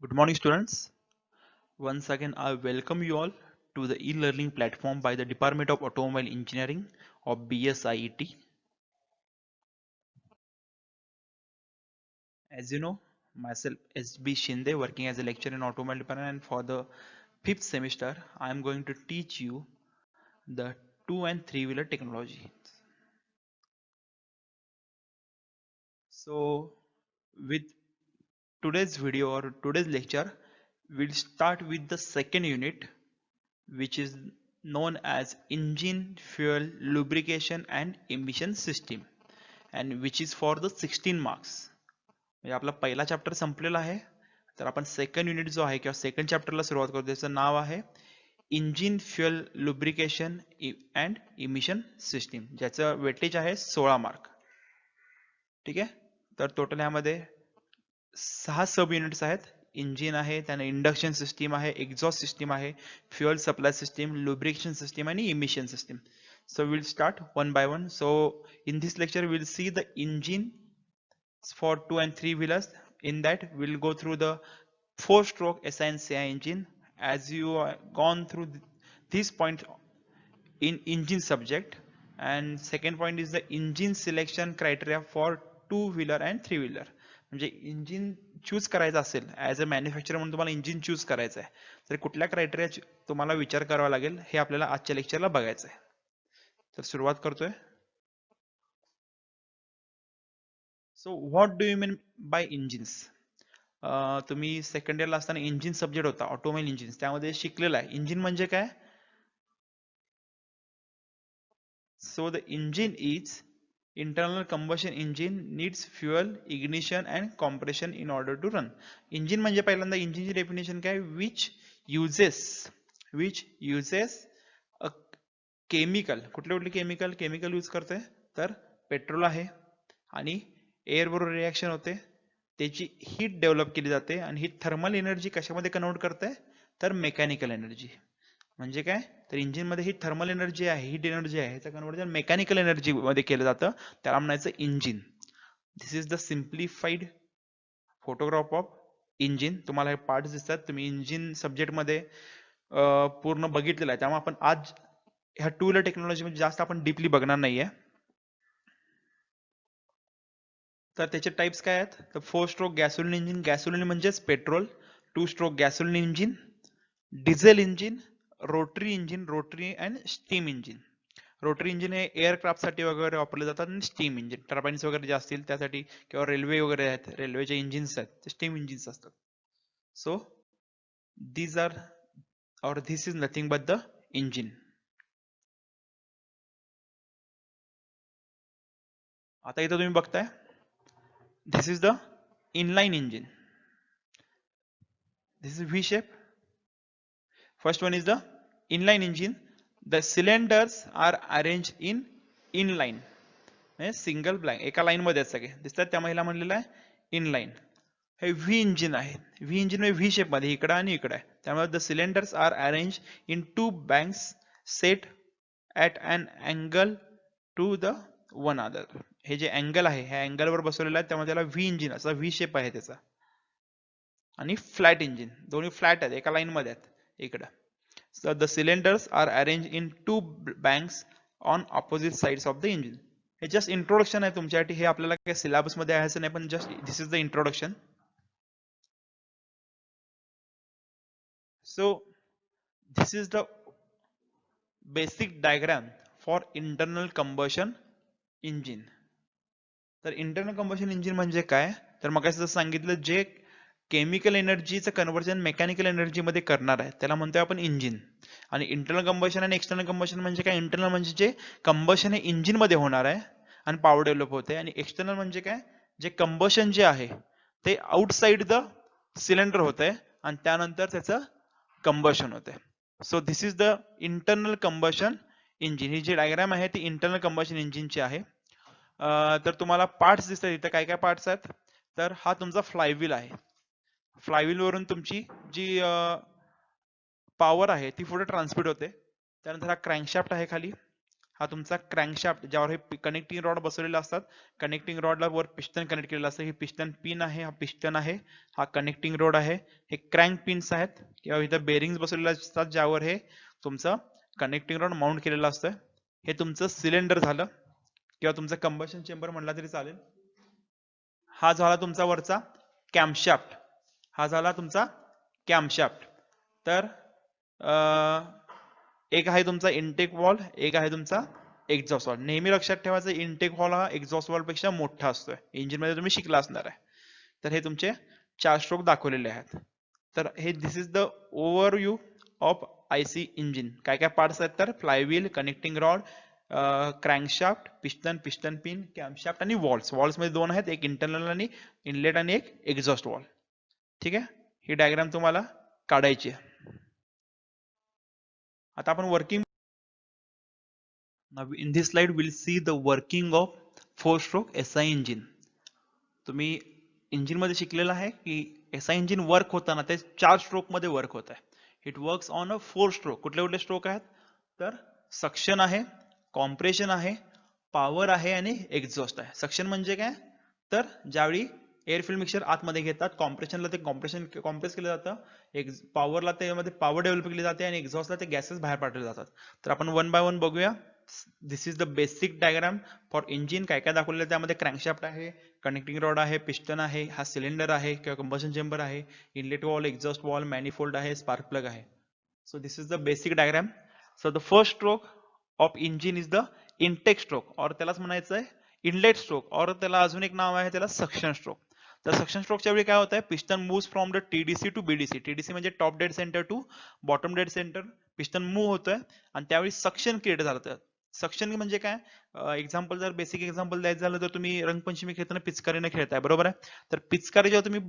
Good morning, students. Once again, I welcome you all to the e-learning platform by the Department of Automobile Engineering of BSIET. As you know, myself SB Shinde working as a lecturer in Automobile Department, and for the fifth semester, I am going to teach you the two and three wheeler technology. So, with today's video or today's lecture, we'll start with the second unit, which is known as engine fuel lubrication and emission system, and which is for the 16 marks. म्हणजे आपला पहिला chapter संपलेला आहे, तर आपण second unit जो आहे किंवा सेकंड चॅप्टरला सुरुवात करतो. त्याचं नाव आहे engine fuel lubrication and emission system, ज्याचं वेटेज आहे 16 मार्क. ठीक आहे. तर टोटल यामध्ये 6 सब युनिट्स आहेत. इंजिन आहे, त्याने इंडक्शन सिस्टीम आहे, एक्झॉस्ट सिस्टीम आहे, fuel supply system, lubrication system आणि emission system. So we'll start one by one. So in this lecture we'll see the engine for 2 and 3 wheelers. In that we'll go through the 4-stroke SI and CI engine. As you gone through this point in engine subject, and second point is the engine selection criteria for 2 wheeler and 3 wheeler. म्हणजे engine choose करायचं असेल as a manufacture म्हणून तुम्हाला engine choose करायचं आहे, तर कुठल्या criteria तुम्हाला विचार करावा लागेल हे आपल्याला आजच्या लेक्चरला बघायचं आहे. तर सुरुवात करतोय. So what do you mean by engines? तुम्ही सेकंड इयरला असताना इंजिन सब्जेक्ट होता, ऑटोमोबाईल इंजिन, त्यामध्ये शिकलेला आहे इंजिन म्हणजे काय. So the engine is internal combustion engine needs fuel, ignition and compression in order to run. Engine म्हणजे पहिल्यांदा इंजिनची डेफिनेशन काय, विच युजेस अ केमिकल. कुठले कुठले केमिकल यूज करते, तर पेट्रोल आहे, आणि एअर बरोबर रिॲक्शन होते, त्याची हीट डेव्हलप केली जाते, आणि ही थर्मल एनर्जी कशामध्ये कन्वर्ट करते, तर मेकॅनिकल एनर्जी. म्हणजे काय, तर इंजिन मध्ये ही थर्मल एनर्जी आहे, हीट एनर्जी आहे, त्याचं कन्वर्जन मेकॅनिकल एनर्जी मध्ये केलं जातं, त्याला म्हणायचं engine. This is the simplified photograph of engine. तुम्हाला हे पार्ट्स दिसतात, तुम्ही इंजिन सब्जेक्ट मध्ये पूर्ण बघितलेलं आहे, त्यामुळे आपण आज ह्या टू व्हीलर टेक्नॉलॉजी मध्ये जास्त आपण डीपली बघणार नाहीये. तर त्याचे टाइप्स काय आहेत, तर 4-स्ट्रोक गॅसोलिन इंजिन, गॅसोलिन म्हणजेच पेट्रोल. 2-स्ट्रोक gasoline engine, diesel engine, rotary and steam engine. Rotary engine हे एअरक्राफ्ट साठी वगैरे वापरले जातात, आणि स्टीम इंजिन टर्बाइन्स वगैरे जे असतील त्यासाठी, किंवा रेल्वे वगैरे आहेत, रेल्वेचे इंजिन्स आहेत, ते स्टीम इंजिन्स असतात. सो दीज आर और this is nothing but the engine. आता इथं तुम्ही बघताय, this is the inline engine. This is V shape. First one is the inline engine. The cylinders are arranged in inline. Single bank एका line मध्ये सगळे दिसतात, त्या महिला म्हणलेलं आहे इनलाइन. हे व्ही इंजिन आहे. व्ही इंजिन म्हणजे व्ही शेप मध्ये इकडं आणि इकडं आहे, त्यामुळे the cylinders are arrange in 2 banks set at an angle to the one other. हे जे अँगल आहे ह्या अँगल वर बसवलेलं आहे, त्यामुळे त्याला व्ही इंजिन असा व्ही शेप आहे त्याचा. आणि फ्लॅट इंजिन, दोन्ही फ्लॅट आहेत, एका लाईन मध्ये आहेत इकडं. So the cylinders are arranged in 2 banks on opposite sides of the engine. हे जस्ट इंट्रोडक्शन आहे तुमच्यासाठी, हे आपल्याला काही सिलेबस मध्ये आहे नाही, पण just this is the introduction. So this is the basic diagram for internal combustion engine. तर इंटरनल कंबशन इंजिन म्हणजे काय, तर मग जसं सांगितलं, जे केमिकल एनर्जीचं कन्व्हर्जन मेकॅनिकल एनर्जी मध्ये करणार आहे त्याला म्हणतोय आपण इंजिन. आणि इंटरनल कंबशन आणि एक्सटर्नल कंबशन म्हणजे काय, इंटरनल म्हणजे जे कंबशन हे इंजिन मध्ये होणार आहे आणि पॉवर डेव्हलप होते, आणि एक्सटर्नल म्हणजे काय, जे कंबशन जे आहे ते आउटसाइड द सिलेंडर होत आहे, आणि त्यानंतर त्याचं कंबशन होते. So this is the internal combustion engine. ही जी डायग्राम आहे ती इंटरनल कंबशन इंजिनची आहे. तर तुम्हाला पार्ट्स दिसतात इथे, काय काय पार्ट्स आहेत, तर हा तुमचा फ्लायव्हील आहे. फ्लायव्हील वरून तुमची जी पॉवर आहे ती पुढे ट्रान्समिट होते. त्यानंतर हा क्रँकशाफ्ट आहे खाली, हा तुमचा क्रँकशाफ्ट, ज्यावर हे कनेक्टिंग रॉड बसवलेले असतात. कनेक्टिंग रॉडला वर पिस्टन कनेक्ट केलेलं असतं. हे पिस्टन पिन आहे, हा पिस्टन आहे, हा कनेक्टिंग रॉड आहे. हे क्रँक पिन्स आहेत किंवा इथं बेरिंग्स बसवलेले असतात, ज्यावर हे तुमचं कनेक्टिंग रॉड माउंट केलेलं असतं. हे तुमचं सिलेंडर झालं किंवा तुमचं कंबशन चेंबर म्हणला तरी चालेल. हा झाला तुमचा वरचा कॅम्पशाफ्ट. हा झाला तुमचा कॅम्पशाफ्ट. तर एक आहे तुमचा इनटेक वॉल, एक आहे तुमचा एक्झॉस्ट वॉल. नेहमी लक्षात ठेवायचं, इनटेक वॉल हा एक्झॉस्ट वॉल पेक्षा मोठा असतोय. इंजिन मध्ये तुम्ही शिकला असणार आहे. तर हे तुमचे 4 स्ट्रोक दाखवलेले आहेत. तर हे this is the overview of IC engine. काय काय पार्ट्स आहेत तर flywheel, connecting rod, crankshaft, piston, piston pin, camshaft आणि वॉल्स. वॉल्स मध्ये 2 आहेत, एक इंटरनल आणि इनलेट आणि एक एक्झॉस्ट वॉल. ठीक आहे, ही डायग्राम तुम्हाला काढायची आहे. आता आपण working. Now in this slide we'll see the working of 4-stroke SI engine. तुम्ही इंजिन मध्ये शिकलेला आहे की SI इंजिन वर्क होताना ते 4 स्ट्रोक मध्ये वर्क होत आहे. It works on a 4 stroke. कुठले कुठले स्ट्रोक आहेत तर सक्शन आहे, कॉम्प्रेशन आहे, पॉवर आहे आणि एक्झॉस्ट आहे. सक्शन म्हणजे काय तर ज्यावेळी एअर फिल्ड मिक्सचर आतमध्ये घेतात, कॉम्प्रेशनला ते कॉम्प्रेस केलं जातं, पॉवरला त्यामध्ये पॉवर डेव्हलप केली जाते आणि एक्झॉस्टला ते गॅसेस बाहेर पाठवले जातात. तर आपण वन बाय वन बघूया. This is the basic diagram for engine. काय काय दाखवलेलं आहे त्यामध्ये क्रँकशाफ्ट आहे, कनेक्टिंग रॉड आहे, पिस्टन आहे, हा सिलेंडर आहे किंवा कंबशन चेंबर आहे, inlet valve, exhaust wall, manifold आहे, स्पार्क प्लग आहे. So this is the basic diagram. So the first stroke of engine is the intake stroke, और त्यालाच म्हणायचं आहे इनलेट स्ट्रोक, और त्याला अजून एक नाव आहे, त्याला सक्शन स्ट्रोक. तर सक्शन स्ट्रोकच्या वेळी काय होत आहे, piston moves from the TDC to BDC. TDC म्हणजे top dead centre to bottom dead centre. Piston move होतोय आणि त्यावेळी सक्शन क्रिएट झालं. सक्शन म्हणजे काय, एक्झाम्पल जर बेसिक एक्झाम्पल द्यायचं झालं तर तुम्ही रंगपंचमी खेळताना पिचकारीने खेळताय, बरोबर आहे. तर पिचकारी जेव्हा तुम्ही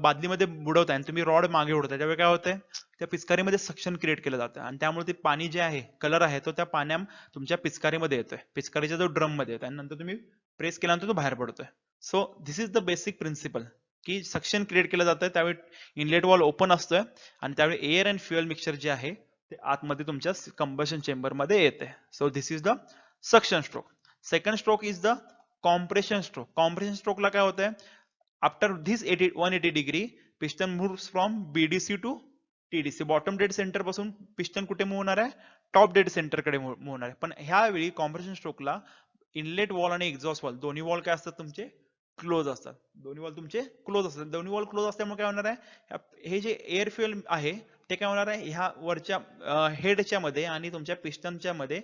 बादलीमध्ये बुडवताय आणि तुम्ही रॉड मागे उडताय, त्यावेळी काय होतंय, त्या पिचकारीमध्ये सक्शन क्रिएट केलं जातं आणि त्यामुळे ते पाणी जे आहे, कलर आहे, तो त्या पाण्या तुमच्या पिचकारीमध्ये येतोय, पिचकारीच्या जो ड्रम मध्ये येतोय आणि नंतर तुम्ही प्रेस केल्यानंतर तो बाहेर पडतोय. So this is the basic principle की सक्शन क्रिएट केलं जातं, त्यावेळी इनलेट वॉल ओपन असतोय आणि त्यावेळी एअर अँड फ्युएल मिक्सचर जे आहे ते आतमध्ये तुमच्या कंबशन चेंबर मध्ये येते. So this is the suction stroke. Second stroke is the compression stroke. Compression स्ट्रोकला काय होतंय, after this 180 degree piston moves from BDC to TDC. Bottom dead centre पासून पिस्टन कुठे मूव्ह होणार आहे, टॉप डेड सेंटर कडे मूव्ह होणार आहे. पण ह्यावेळी कॉम्प्रेशन स्ट्रोकला इनलेट वॉल आणि एक्झॉस्ट वॉल दोन्ही वॉल काय असतात तुमचे क्लोज असतात. दोन्ही वॉल तुमचे क्लोज असतात. दोन्ही वॉल क्लोज असल्यामुळे काय होणार आहे, हे जे एअर फ्युएल आहे ते काय होणार आहे, ह्या वरच्या हेडच्या मध्ये आणि तुमच्या पिस्टनच्या मध्ये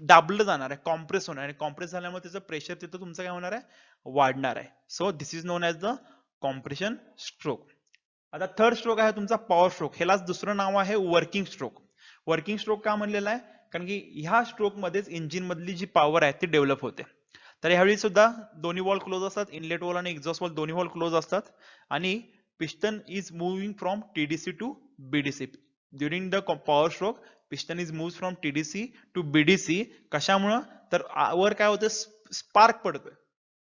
दाबलं जाणार आहे, कॉम्प्रेस होणार आहे. कॉम्प्रेस झाल्यामुळे त्याचं प्रेशर तिथं तुमचं काय होणार आहे, वाढणार आहे. So this is non as the compression stroke. आता थर्ड स्ट्रोक आहे तुमचा पॉवर स्ट्रोक. ह्यालाच दुसरं नाव आहे वर्किंग स्ट्रोक. वर्किंग स्ट्रोक का म्हणलेला आहे, कारण की ह्या स्ट्रोक मध्येच इंजिन मधली जी पॉवर आहे ती डेव्हलप होते. तर ह्यावेळी सुद्धा दोन्ही वॉल क्लोज असतात, इनलेट वॉल आणि एक्झॉस्ट वॉल दोन्ही वॉल क्लोज असतात आणि piston is moving from TDC to BDC. During the power stroke piston is move from TDC to BDC. कशामुळं तर वर काय होतं, स्पार्क पडतोय.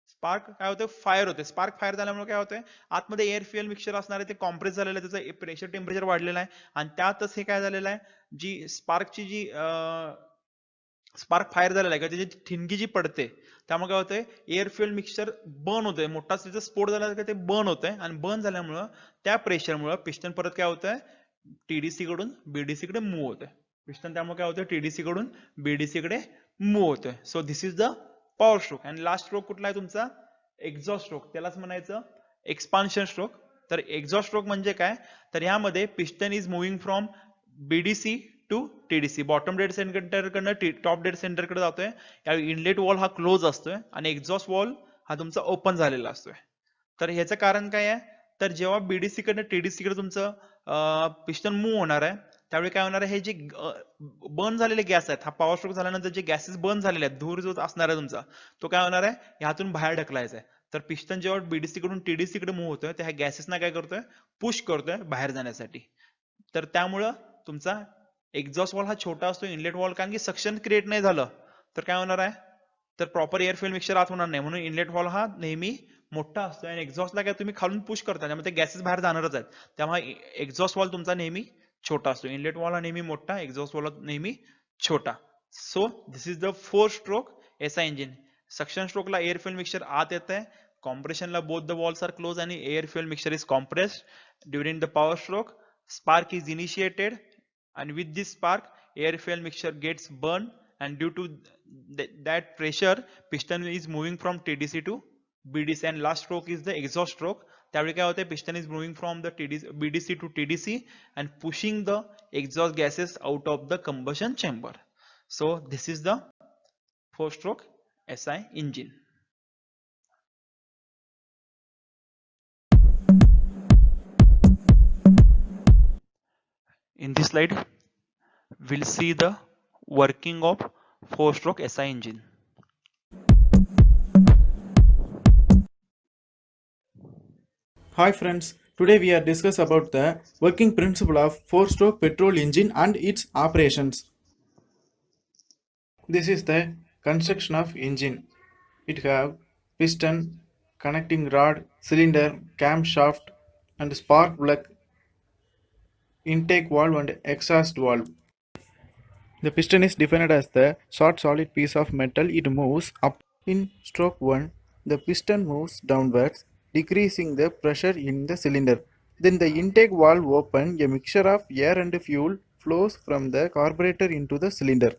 स्पार्क काय होतं, फायर होते. स्पार्क फायर झाल्यामुळे काय होतंय, आतमध्ये एअर फ्युएल मिक्सचर असणार आहे ते कॉम्प्रेस झालेलं आहे, त्याचं प्रेशर टेम्परेचर वाढलेलं आहे आणि त्यातच हे काय झालेलं आहे, जी स्पार्कची जी स्पार्क फायर झालेला आहे किंवा त्याची ठिणगी जी पडते त्यामुळे काय होतंय, एअर फ्युएल मिक्सचर बर्न होतंय, मोठा त्याचा स्फोट झाला ते बर्न होतंय आणि बर्न झाल्यामुळं त्या प्रेशरमुळे पिस्टन परत काय होतंय, टीडीसी कडून बीडीसी कडे मूव्ह होतंय. पिस्टन त्यामुळे काय होतंय, टीडीसी कडून बीडीसी कडे मूव्ह होतोय. So this is the power stroke. आणि लास्ट स्ट्रोक कुठला आहे तुमचा, एक्झॉस्ट स्ट्रोक. त्यालाच म्हणायचं एक्सपान्शन स्ट्रोक. तर एक्झॉस्ट स्ट्रोक म्हणजे काय, तर यामध्ये piston is moving from BDC to TDC. Bottom dead centre कडनं टॉप डेड सेंटर कडे जातोय. यावेळी इनलेट वॉल हा क्लोज असतोय आणि एक्झॉस्ट वॉल हा तुमचा ओपन झालेला असतोय. तर ह्याचं कारण काय आहे, तर जेव्हा बीडीसी कडनं टीडीसी कडे तुमचं पिस्टन मूव्ह होणार आहे त्यावेळी काय होणार आहे, हे जे बर्न झालेले गॅस आहेत, हा पॉवर स्ट्रोक झाल्यानंतर जे गॅसेस बर्न झालेले आहेत, धूर जो असणार आहे तुमचा तो काय होणार आहे, ह्यातून बाहेर ढकलायचा आहे. तर पिस्टन जेव्हा बीडीसी कडून टीडीसी कडे मूव्ह होतोय, त्या गॅसेसना काय करतोय, पुश करतोय बाहेर जाण्यासाठी. तर त्यामुळं तुमचा एक्झॉस्ट वॉल हा छोटा असतो, इनलेट वॉल, कारण की सक्शन क्रिएट नाही झालं तर काय होणार आहे, तर प्रॉपर एअर फ्युएल मिक्सचर आत होणार नाही. म्हणून इनलेट वॉल हा नेहमी मोठा असतो आणि एक्झॉस्टला काय तुम्ही खालून पुश करता, त्यामुळे ते गॅसेस बाहेर जाणारच आहेत. त्यामुळे एक्झॉस्ट वॉल तुमचा नेहमी छोटा असतो. इनलेट वॉल हा नेहमी मोठा, एक्झॉस्ट वॉल नेहमी छोटा. So this is the 4 stroke SI engine. Suction स्ट्रोकला एअर फ्युएल मिक्सचर आत येत आहे, कॉम्प्रेशनला both the valves are close आणि air fuel mixture is compressed during the power stroke. Spark is initiated, and with this spark, air fuel mixture gets burned, and due to that pressure, piston is moving from TDC to BDC, and last stroke is the exhaust stroke. त्यावेळी काय होते, piston is moving from the BDC to TDC and pushing the exhaust gases out of the combustion chamber. So this is the 4-stroke SI engine. In this slide, we'll see the working of 4-stroke SI engine. Hi friends, today we are discuss about the working principle of 4-stroke petrol engine and its operations. This is the construction of engine. It have piston, connecting rod, cylinder, camshaft and spark plug, intake valve and exhaust valve. The piston is defined as the short solid piece of metal. It moves up. In stroke 1, the piston moves downwards, decreasing the pressure in the cylinder. Then the intake valve opens. A mixture of air and fuel flows from the carburetor into the cylinder.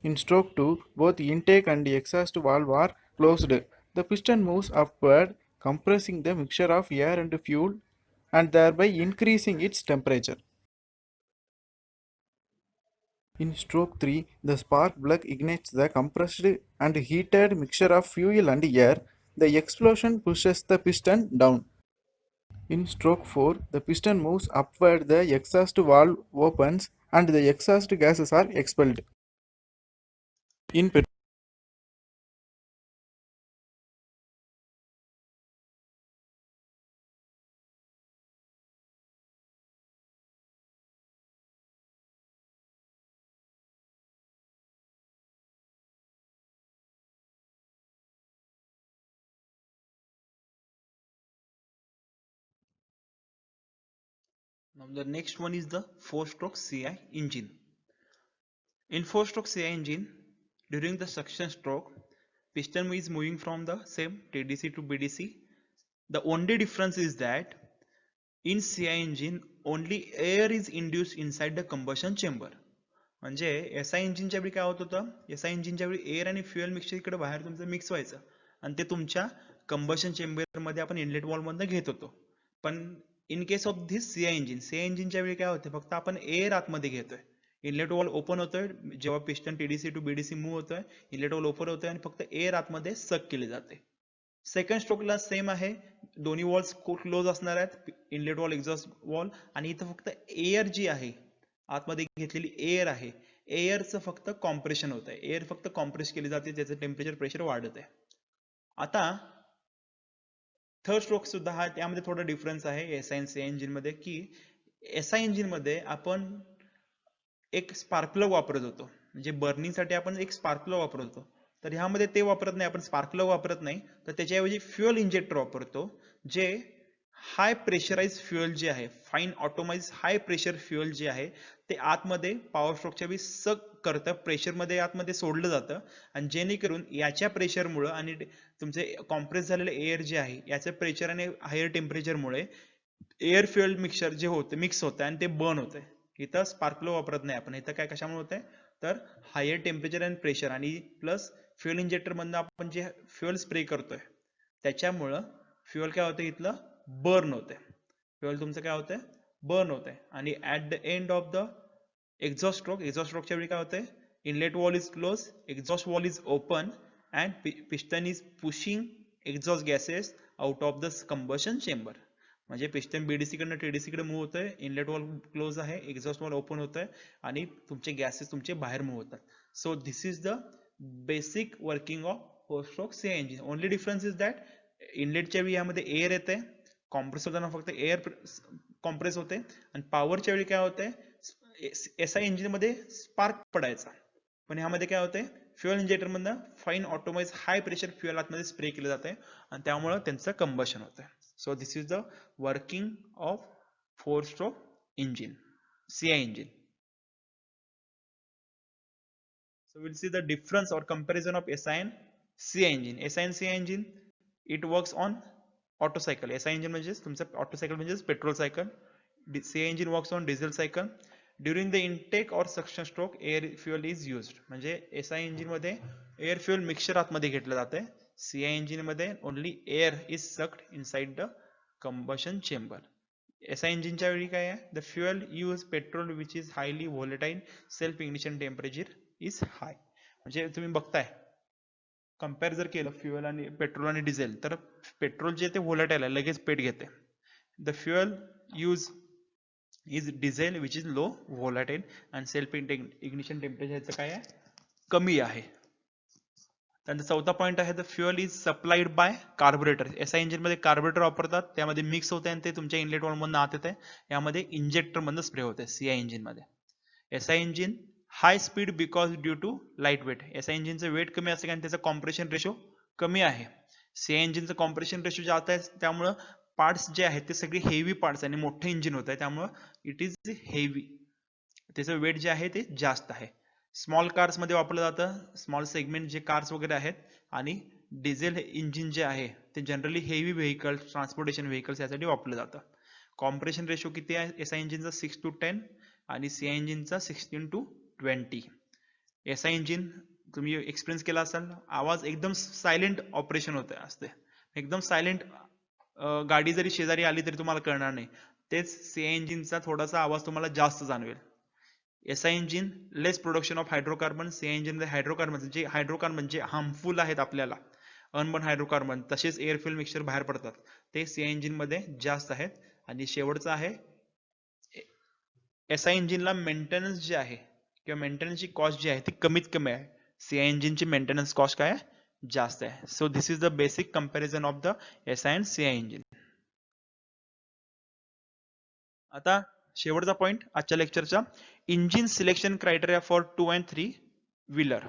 In stroke 2, both intake and exhaust valve are closed. The piston moves upward, compressing the mixture of air and fuel and thereby increasing its temperature. In stroke 3, the spark plug ignites the compressed and heated mixture of fuel and air. The explosion pushes the piston down. In stroke 4, the piston moves upward, the exhaust valve opens, and the exhaust gases are expelled. In Now the next one is the 4-stroke CI engine. In 4-stroke CI engine, during the suction stroke, piston is moving from the same TDC to BDC. The only difference is that in CI engine, only air is induced inside the combustion chamber. म्हणजे SI इंजिनच्या वेळी काय होत होतं, SI इंजिनच्या वेळी air आणि fuel mixture इकडे बाहेर तुमचं मिक्स व्हायचं आणि ते तुमच्या कंबशन चेंबर मध्ये आपण इनलेट वॉल्व मधनं घेत होतो. पण in case of this CI इंजिनच्या वेळी काय होते, फक्त आपण एअर आतमध्ये घेतोय, इनलेट वॉल्व ओपन होतोय जेव्हा piston TDC to BDC move होतोय, इनलेट वॉल्व ओपन होतोय आणि फक्त एअर आतमध्ये सक केले जाते. सेकंड स्ट्रोकला सेम आहे, दोन्ही वॉल्स क्लोज असणार आहेत, इनलेट वॉल एक्झॉस्ट वॉल, आणि इथं फक्त एअर जी आहे आतमध्ये घेतलेली एअर आहे, एअरचं फक्त कॉम्प्रेशन होत आहे, एअर फक्त कॉम्प्रेस केली जाते, त्याचं टेम्परेचर प्रेशर वाढत आहे. आता थर्ड स्ट्रोक सुद्धा हा त्यामध्ये थोडा डिफरन्स आहे SI आणि CI इंजिन मध्ये, की SI इंजिन मध्ये आपण एक स्पार्क प्लग वापरत होतो, म्हणजे बर्निंगसाठी आपण एक स्पार्क प्लग वापरत होतो. तर ह्यामध्ये ते वापरत नाही, आपण स्पार्क प्लग वापरत नाही, तर त्याच्याऐवजी फ्युएल इंजेक्टर वापरतो, जे हाय प्रेशराइज फ्युएल जे आहे, fine automised high pressure fuel जे आहे, ते आतमध्ये पॉवर स्ट्रोकच्या वेळी सक करतं, प्रेशरमध्ये आतमध्ये सोडलं जातं, आणि जेणेकरून याच्या प्रेशरमुळं आणि तुमचे कॉम्प्रेस झालेले एअर जे आहे याचं प्रेशर आणि हायर टेम्परेचरमुळे एअर फ्युएल मिक्सचर जे होतं मिक्स होतं आणि ते बर्न होतंय. इथं स्पार्क प्लग वापरत नाही आपण, इथं काय कशामुळे होतंय, तर हायर टेम्परेचर आणि प्रेशर आणि प्लस फ्युएल इंजेक्टर मधनं आपण जे फ्युएल स्प्रे करतोय त्याच्यामुळं फ्युएल काय होतं, इथलं बर्न होतंय, फ्युएल तुमचं काय होतंय, बर्न होतंय. आणि at the end of the exhaust स्ट्रोकच्या वेळी काय होतंय, inlet valve is close, exhaust valve is open, and piston is pushing exhaust gases out of the combustion chamber. म्हणजे पिस्टन BDC कडनं TDC कडे मूव्ह होतोय, इनलेट वॉल क्लोज आहे, exhaust valve open होतोय आणि तुमचे गॅसेस तुमचे बाहेर मूव्ह होतात. So this is the basic working of 4-स्ट्रोक CI engine. Only difference is that इनलेटच्या वेळी यामध्ये एअर येते, कॉम्प्रेस होताना फक्त एअर कॉम्प्रेस होते, आणि पॉवरच्या वेळी काय होतंय, SI इंजिन मध्ये स्पार्क पडायचा, पण ह्यामध्ये काय होतंय, फ्युएल इंजेक्टर मधनं fine automised high pressure fuel आतमध्ये स्प्रे केलं जाते आणि त्यामुळे त्यांचं कंबशन होतंय. So this is the working of 4-stroke engine, CI engine. So we'll see the difference or comparison of SI and CI engine. SI and CI engine, it works on auto cycle. SI engine म्हणजेच तुमचं auto cycle म्हणजेच petrol cycle. CI engine works on diesel cycle. During the intake or suction stroke, air fuel is used. म्हणजे SI engine मध्ये air fuel mixture आतमध्ये घेतलं जाते. CI engine मध्ये only air is sucked inside the combustion chamber. SI इंजिनच्या वेळी काय आहे, the fuel use petrol which is highly volatile, self ignition temperature is high. म्हणजे तुम्ही बघताय कम्पेअर जर केलं फ्युएल आणि पेट्रोल आणि डिझेल, तर पेट्रोल जे ते व्होलेटाईल आहे, लगेच पेट घेते. The fuel use is diesel which is low volatile आणि सेल्फ इग्निशन टेम्परेचर काय आहे, कमी आहे. त्यानंतर चौथा पॉईंट आहे, the fuel is supplied by carburettor. SI engine मध्ये कार्बोरेटर वापरतात, त्यामध्ये मिक्स होते आणि ते तुमच्या इनलेट वॉल्व मधून आत येते. यामध्ये इंजेक्टर मधून स्प्रे होते सीआय इंजिन मध्ये. SI engine high speed because due to light weight. SI इंजिनचं वेट कमी असते कारण त्याचं कॉम्प्रेशन रेशो कमी आहे. सीआय इंजिनचं कॉम्प्रेशन रेशो जास्त आहे, त्यामुळं पार्ट्स जे आहेत ते सगळे हेवी पार्ट्स आणि मोठं इंजिन होत आहे, त्यामुळं इट इज हेवी. त्याचं वेट जे आहे ते जास्त आहे. स्मॉल कार्स मध्ये वापरलं जातं, स्मॉल सेगमेंट जे कार्स वगैरे आहेत. आणि डिझेल इंजिन जे आहे ते generally heavy vehicle, transportation vehicles यासाठी वापरलं जातं. कॉम्प्रेशन रेशो किती आहे एसआय इंजिनचा, 6:10 आणि सीआय इंजिनचा 16:20. एसआय इंजिन तुम्ही एक्सपिरियन्स केला असाल, आवाज एकदम सायलेंट ऑपरेशन होते असते, एकदम सायलेंट. गाडी जरी शेजारी आली तरी तुम्हाला कळणार नाही. तेच सीआय इंजिनचा थोडासा आवाज तुम्हाला जास्त जाणवेल. SI engine less production of hydrocarbon. CI engine मध्ये हायड्रोकार्बन जे हार्मफुल आहेत आपल्याला, अनबर्न हायड्रोकार्बन, तसेच एअर फ्युएल मिक्सचर बाहेर पडतात, ते सीआय इंजिन मध्ये जास्त आहेत. आणि शेवटचं आहे, एसआय इंजिनला मेंटेनन्स जे आहे किंवा मेंटेनन्सची कॉस्ट जी आहे ती कमीत कमी आहे. सीआय इंजिनची मेंटेनन्स कॉस्ट काय आहे, जास्त आहे. So this is the basic comparison of the SI and CI engine. आता शेवटचा पॉइंट आजच्या लेक्चरचा, engine selection criteria for 2 and 3 wheeler.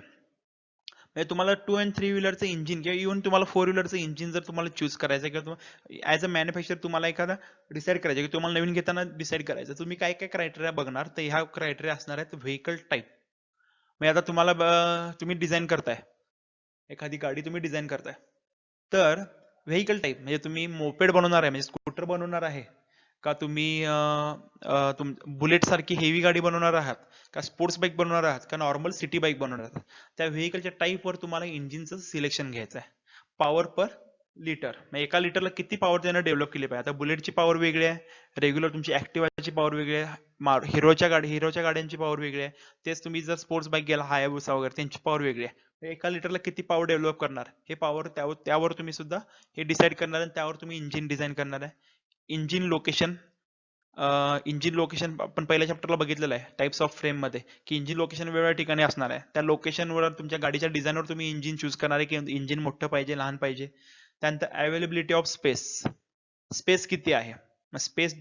म्हणजे तुम्हाला 2 and 3 व्हीलरचं इंजिन किंवा इव्हन तुम्हाला 4 व्हीलरचं इंजिन जर तुम्हाला चूज करायचं किंवा ऍज अ मॅन्युफॅक्चर तुम्हाला एखादा डिसाईड करायचं की तुम्हाला नवीन घेताना डिसाईड करायचं, तुम्ही काय काय क्रायटेरिया बघणार, तर ह्या क्रायटेरिया असणार आहेत. व्हेकल टाईप, म्हणजे आता तुम्हाला तुम्ही डिझाईन करताय एखादी गाडी, तुम्ही डिझाईन करताय, तर व्हेकल टाईप म्हणजे तुम्ही मोपेड बनवणार आहे, म्हणजे स्कूटर बनवणार आहे का, तुम्ही बुलेट सारखी हेवी गाडी बनवणार आहात का, स्पोर्ट्स बाईक बनवणार आहात का, नॉर्मल सिटी बाईक बनवणार आहात, त्या व्हेकलच्या टाईपवर तुम्हाला इंजिनचं सिलेक्शन घ्यायचं आहे. पॉवर पर लिटर, म्हणजे एका लिटरला किती पॉवर त्यानं डेव्हलप केली पाहिजे. आता बुलेटची पॉवर वेगळी आहे, रेग्युलर तुमची ऍक्टिव्हाची पॉवर वेगळी आहे, हिरोच्या गाड्यांची पॉवर वेगळी आहे. तेच तुम्ही जर स्पोर्ट्स बाईक गेला, हायाबुसा वगैरे, त्यांची पॉवर वेगळी आहे. एका लिटरला किती पॉवर डेव्हलप करणार, हे पॉवर त्यावर तुम्ही सुद्धा हे डिसाईड करणार, आणि त्यावर तुम्ही इंजिन डिझाईन करणार आहे. इंजिन लोकेशन, इंजिन लोकेशन आपण पहिल्या चॅप्टरला बघितलेलं आहे टाइप्स ऑफ फ्रेम मध्ये, की इंजिन लोकेशन वेगवेगळ्या ठिकाणी असणार आहे. त्या लोकेशनवर तुमच्या गाडीच्या डिझाईनवर तुम्ही इंजिन चूज करणार आहे की इंजिन मोठं पाहिजे, लहान पाहिजे. त्यानंतर अवेलेबिलिटी ऑफ स्पेस, स्पेस किती आहे, स्पेस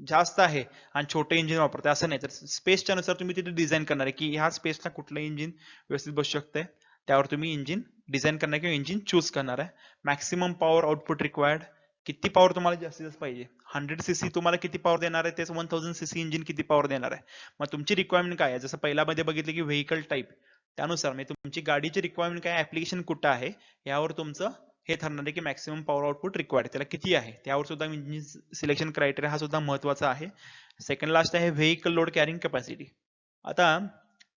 जास्त आहे आणि छोटे इंजिन वापरते असं नाही, तर स्पेसच्या नुसार तुम्ही तिथे डिझाईन करणार आहे की ह्या स्पेसला कुठलं इंजिन व्यवस्थित बसू शकते, त्यावर तुम्ही इंजिन डिझाईन करणार किंवा इंजिन चूज करणार आहे. मॅक्सिमम पॉवर आउटपुट रिक्वायर्ड, किती पॉवर तुम्हाला जास्तीत जास्त पाहिजे, 100cc तुम्हाला किती पॉवर देणार आहे, तेच 1000cc इंजिन किती पॉवर देणार आहे. मग तुमची रिक्वायरमेंट काय आहे, जसं पहिल्या मध्ये बघितलं की व्हेकल टाईप, त्यानुसार म्हणजे तुमची गाडीची रिक्वायरमेंट काय, ऍप्लिकेशन कुठं आहे, यावर तुमचं हे ठरणार आहे की मॅक्सिमम पॉवर आउटपुट रिक्वायर्ड त्याला किती आहे, त्यावर सुद्धा इंजिन सिलेक्शन क्रायटेरिया हा सुद्धा महत्वाचा आहे. सेकंड लास्ट आहे व्हेकल लोड कॅरिंग कॅपॅसिटी. आता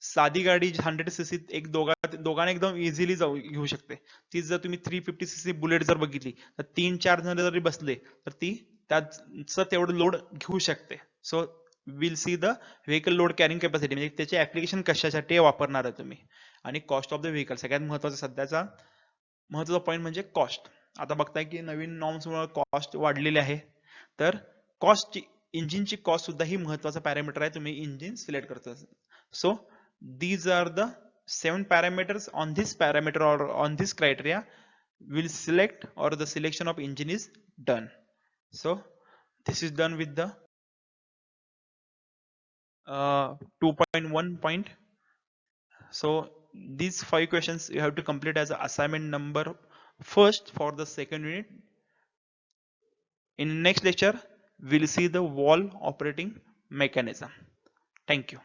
साधी गाडी 100cc एक दोघांना एकदम इझिली घेऊ शकते. तीच जर तुम्ही 350cc बुलेट जर बघितली, तर 3-4 जण जरी बसले तर ती त्याचं तेवढं लोड घेऊ शकते. So will see the vehicle load carrying capacity, म्हणजे त्याचे ऍप्लिकेशन कशासाठी वापरणार आहे तुम्ही. आणि कॉस्ट ऑफ द व्हेकल, सगळ्यात महत्वाचा सध्याचा महत्वाचा पॉईंट म्हणजे कॉस्ट. आता बघताय की नवीन नॉर्म्समुळे कॉस्ट वाढलेली आहे, तर कॉस्टची, इंजिनची कॉस्ट सुद्धा ही महत्वाचा पॅरामीटर आहे तुम्ही इंजिन सिलेक्ट करता. So these are the 7 parameters. On this parameter or on this criteria will select or the selection of engine is done. So this is done with the 2.1 point. So these 5 questions you have to complete as assignment number first for the second unit. In next lecture we'll see the valve operating mechanism. Thank you.